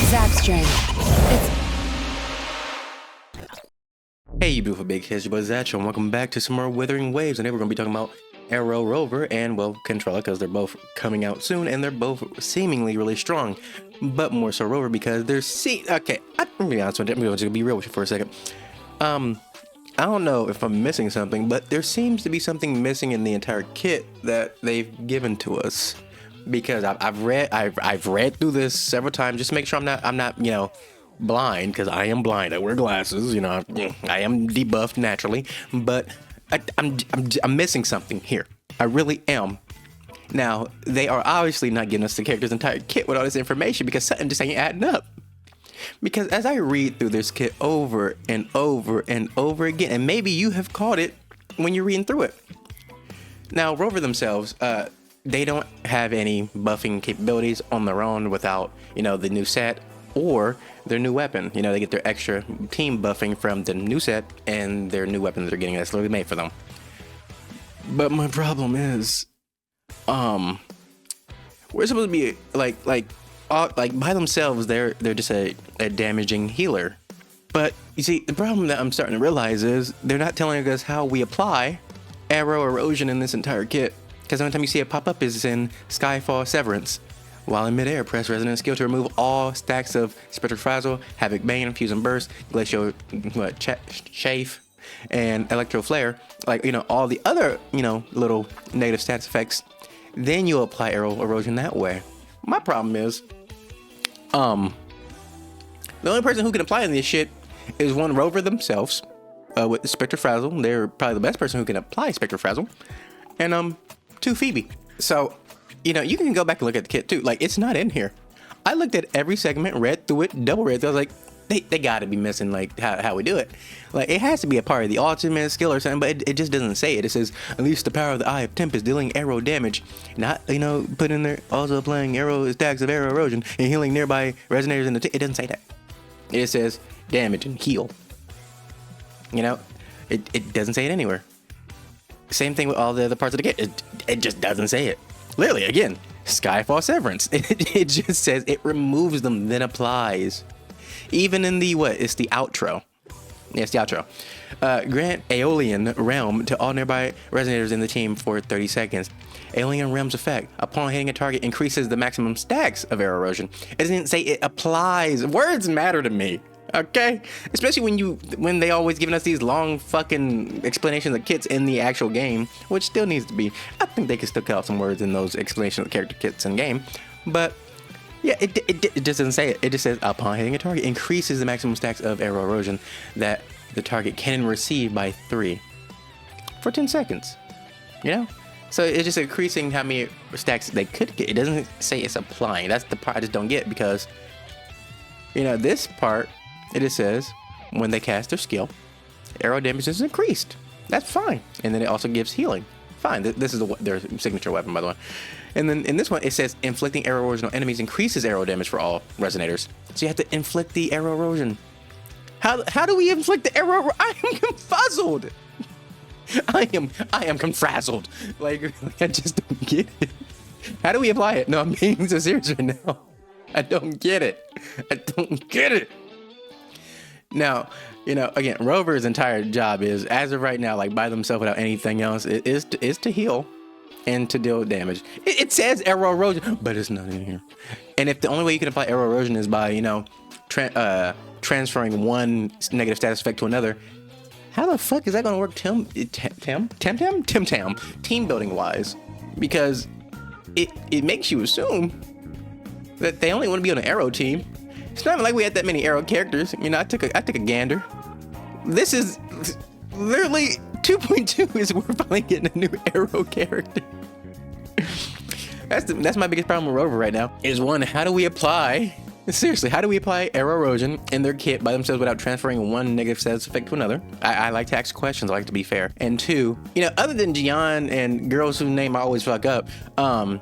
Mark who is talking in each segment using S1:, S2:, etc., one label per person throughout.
S1: Zap string.
S2: Hey, you beautiful big kids, your boy Zatch, and welcome back to some more Wuthering Waves. And today we're going to be talking about Aero, Rover, and, well, Cantarella, because they're both coming out soon, and they're both seemingly really strong. But more so Rover, because they're okay, I'm going to be honest with you, I'm going to be real with you for a second. I don't know if I'm missing something, but there seems to be something missing in the entire kit that they've given to us. Because I've read through this several times, just to make sure I'm not, you know, blind, because I am blind. I wear glasses, you know. I am debuffed naturally, but I'm missing something here. I really am. Now, they are obviously not giving us the character's entire kit with all this information because something just ain't adding up. Because as I read through this kit over and over and over again, and maybe you have caught it when you're reading through it. Now, Rover themselves, they don't have any buffing capabilities on their own without, you know, the new set or their new weapon. You know, they get their extra team buffing from the new set and their new weapon that they're getting that's literally made for them. But my problem is, we're supposed to be like by themselves, they're just a damaging healer. But you see, the problem that I'm starting to realize is they're not telling us how we apply Aero Erosion in this entire kit. Because the only time you see it pop up is in Skyfall Severance. While in midair, press resonant skill to remove all stacks of Spectral Frazzle, Havoc Bane, Fuse and Burst, Glacial Chafe, and Electro Flare. Like, you know, all the other, you know, little negative stats effects. Then you'll apply Aero Erosion that way. My problem is, the only person who can apply this shit is one Rover themselves, with Spectral Frazzle. They're probably the best person who can apply Spectral Frazzle. And, two Phoebe. So, you know, you can go back and look at the kit too. Like, it's not in here. I looked at every segment, read through it, double read through it. I was like, they gotta be missing like how we do it. Like, it has to be a part of the ultimate skill or something, but it just doesn't say it. It says, unleash the power of the Eye of Tempest, dealing arrow damage. Not, you know, put in there, also applying arrow stacks of Aero Erosion and healing nearby resonators in the it doesn't say that. It says damage and heal. You know, it doesn't say it anywhere. Same thing with all the other parts of the kit. It just doesn't say it. Literally, again, Skyfall Severance. It just says it removes them, then applies. Even in the, it's the outro. Yes, the outro. Grant Aeolian Realm to all nearby resonators in the team for 30 seconds. Aeolian Realm's effect, upon hitting a target, increases the maximum stacks of Aero Erosion. It doesn't say it applies. Words matter to me. Okay, especially when they always giving us these long fucking explanations of kits in the actual game, which still needs to be. I think they could still cut out some words in those explanations of character kits in game, but yeah, it just doesn't say it. It just says upon hitting a target, increases the maximum stacks of Aero Erosion that the target can receive by 3 for 10 seconds. You know, so it's just increasing how many stacks they could get. It doesn't say it's applying. That's the part I just don't get, because you know, this part. It just says when they cast their skill, arrow damage is increased. That's fine. And then it also gives healing. Fine. This is their signature weapon, by the way. And then in this one, it says inflicting arrow erosion on enemies increases arrow damage for all resonators. So you have to inflict the arrow erosion. How do we inflict the arrow? I am confuzzled. I am confrazzled. Like, I just don't get it. How do we apply it? No, I'm being so serious right now. I don't get it. I don't get it. Now, you know, again, Rover's entire job is, as of right now, like by themselves without anything else, is to heal and to deal damage. It says Aero Erosion, but it's not in here. And if the only way you can apply Aero Erosion is by, you know, transferring one negative status effect to another, how the fuck is that gonna work team building wise? Because it makes you assume that they only want to be on an Aero team. It's not even like we had that many Aero characters. You know, I took a gander. This is literally 2.2 is we're finally getting a new Aero character. That's my biggest problem with Rover right now. Is one, how do we apply Seriously, how do we apply Aero Erosion in their kit by themselves without transferring one negative status effect to another? I like to ask questions, I like to be fair. And two, you know, other than Gian and girls whose name I always fuck up,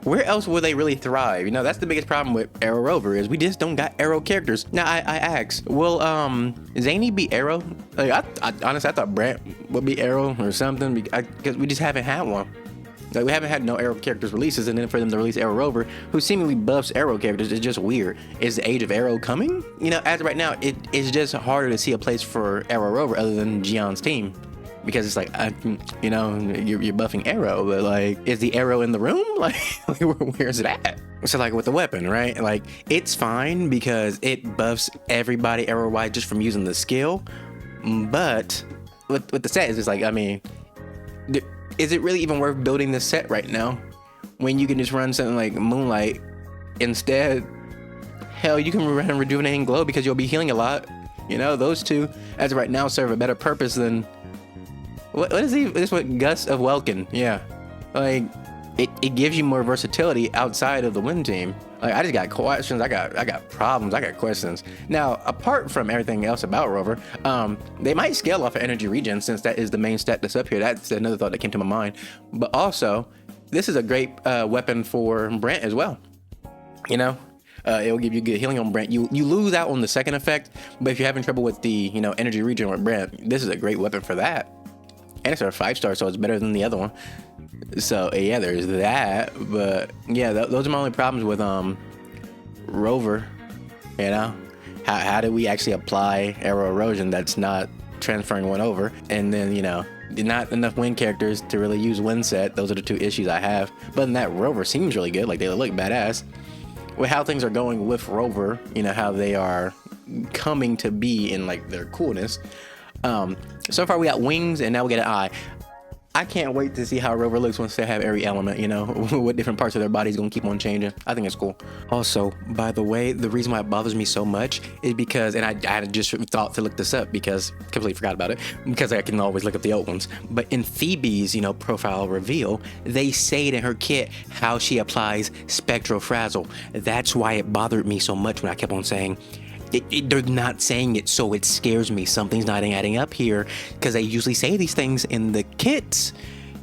S2: where else will they really thrive? You know, that's the biggest problem with Aero Rover is we just don't got Aero characters. Now, I ask, will Zany be Aero? Like, honestly, I thought Brant would be Aero or something because we just haven't had one. Like, we haven't had no Aero characters releases, and then for them to release Aero Rover, who seemingly buffs Aero characters, is just weird. Is the age of Aero coming? You know, as of right now, it is just harder to see a place for Aero Rover other than Gion's team. Because it's like, you know, you're buffing Aero, but like, is the Aero in the room? Like where's it at? So like with the weapon, right? Like, it's fine because it buffs everybody Aero-wise just from using the skill. But with the set, it's just like, I mean, is it really even worth building this set right now when you can just run something like Moonlight instead? Hell, you can run Rejuvenating Glow because you'll be healing a lot. You know, those two, as of right now, serve a better purpose than... What is he? This one, Gust of Welkin. Yeah. Like, it gives you more versatility outside of the win team. Like, I just got questions. I got problems. I got questions. Now, apart from everything else about Rover, they might scale off of energy regen since that is the main stat that's up here. That's another thought that came to my mind. But also, this is a great weapon for Brent as well. You know? It'll give you good healing on Brent. You lose out on the second effect, but if you're having trouble with the, you know, energy regen with Brent, this is a great weapon for that. And it's a 5-star, so it's better than the other one. So yeah, there's that. But yeah, those are my only problems with Rover. You know, how do we actually apply Aero Erosion that's not transferring one over? And then, you know, not enough win characters to really use win set. Those are the two issues I have. But then that Rover seems really good. Like, they look badass. With how things are going with Rover, you know, how they are coming to be in like their coolness. So far we got wings and now we get an eye. I can't wait to see how Rover looks once they have every element, you know, what different parts of their body's gonna keep on changing. I think it's cool. Also, by the way, the reason why it bothers me so much is because, and I had just thought to look this up because completely forgot about it, because I can always look up the old ones. But in Phoebe's, you know, profile reveal, they say it in her kit how she applies Spectral Frazzle. That's why it bothered me so much when I kept on saying, they're not saying it, so it scares me. Something's not adding up here, because they usually say these things in the kits.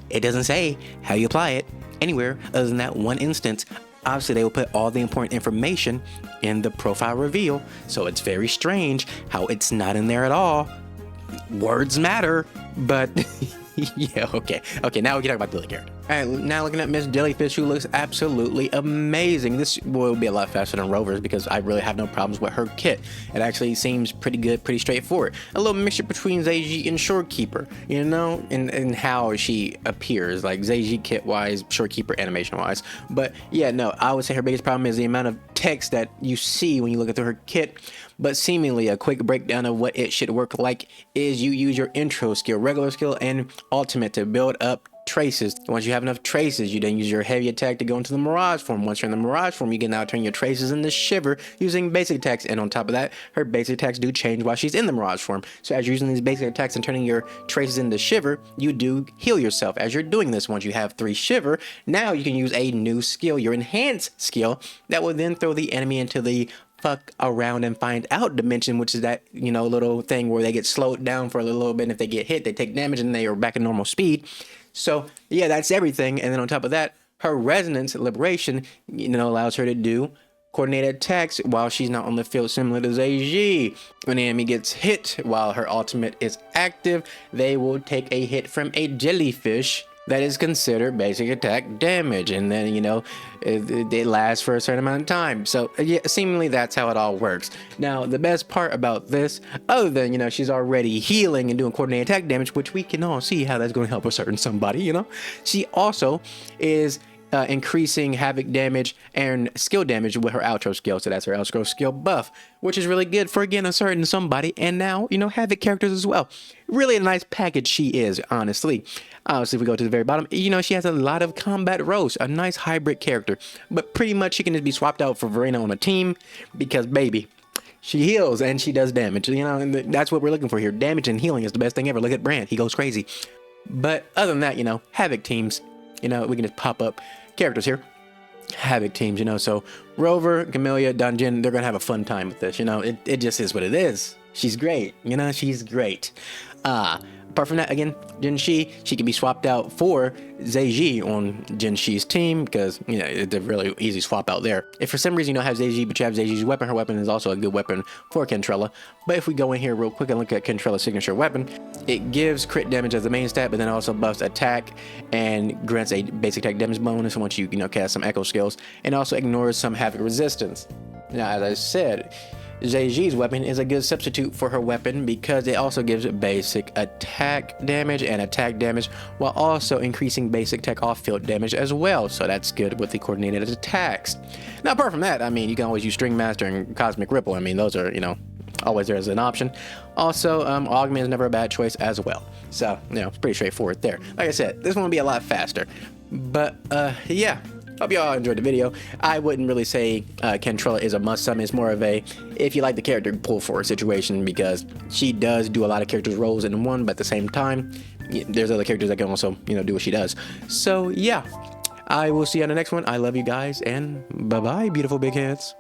S2: It doesn't say how you apply it anywhere other than that one instance. Obviously, they will put all the important information in the profile reveal, so it's very strange how it's not in there at all. Words matter, but yeah, okay, now we can talk about the other character. All right, now looking at Miss Jellyfish, who looks absolutely amazing. This will be a lot faster than Rovers because I really have no problems with her kit. It actually seems pretty good, pretty straightforward. A little mixture between Zayji and Shorekeeper, you know, and how she appears, like Zayji kit-wise, Shorekeeper animation-wise. But yeah, no, I would say her biggest problem is the amount of text that you see when you look through her kit. But seemingly a quick breakdown of what it should work like is you use your intro skill, regular skill, and ultimate to build up traces. Once you have enough traces, you then use your heavy attack to go into the mirage form. Once you're in the mirage form, you can now turn your traces into shiver using basic attacks. And on top of that, her basic attacks do change while she's in the mirage form. So as you're using these basic attacks and turning your traces into shiver, you do heal yourself. As you're doing this, once you have 3 shiver, now you can use a new skill, your enhance skill, that will then throw the enemy into the fuck around and find out dimension, which is that, you know, little thing where they get slowed down for a little bit, and if they get hit, they take damage and they are back at normal speed. So yeah, that's everything. And then on top of that, her resonance liberation, you know, allows her to do coordinated attacks while she's not on the field, similar to Zayji. When the enemy gets hit while her ultimate is active, they will take a hit from a jellyfish that is considered basic attack damage, and then, you know, it lasts for a certain amount of time. So yeah, seemingly that's how it all works. Now, the best part about this, other than, you know, she's already healing and doing coordinated attack damage, which we can all see how that's going to help a certain somebody, you know, she also is increasing havoc damage and skill damage with her outro skill. So that's her outro skill buff, which is really good for, again, a certain somebody. And now, you know, havoc characters as well. Really a nice package she is, honestly. Obviously, if we go to the very bottom, you know, she has a lot of combat roast, a nice hybrid character. But pretty much she can just be swapped out for Verena on a team because, baby, she heals and she does damage. You know, and that's what we're looking for here. Damage and healing is the best thing ever. Look at Brand. He goes crazy. But other than that, you know, havoc teams, you know, we can just pop up characters here. Havoc teams, you know, so Rover, Camellya, Dungeon, they're gonna have a fun time with this, you know. It just is what it is. She's great, you know, she's great. Apart from that, again, Jinshi, she can be swapped out for Zeiji on Jinshi's team because, you know, it's a really easy swap out there. If for some reason you don't have Zeiji, but you have Zeiji's weapon, her weapon is also a good weapon for Cantarella. But if we go in here real quick and look at Cantarella's signature weapon, it gives crit damage as the main stat, but then also buffs attack and grants a basic attack damage bonus once you, cast some echo skills, and also ignores some havoc resistance. Now, as I said, Zeiji's weapon is a good substitute for her weapon because it also gives basic attack damage and attack damage while also increasing basic attack off-field damage as well. So that's good with the coordinated attacks. Now, apart from that, I mean, you can always use String Master and Cosmic Ripple. I mean, those are, always there as an option. Also, Augment is never a bad choice as well. So, it's pretty straightforward there. Like I said, this one will be a lot faster. But, yeah. Hope you all enjoyed the video. I wouldn't really say Cantarella is a must summon. It's more of a, if you like the character, pull for a situation because she does do a lot of characters' roles in one, but at the same time, there's other characters that can also, do what she does. So, yeah. I will see you on the next one. I love you guys, and bye-bye, beautiful big heads.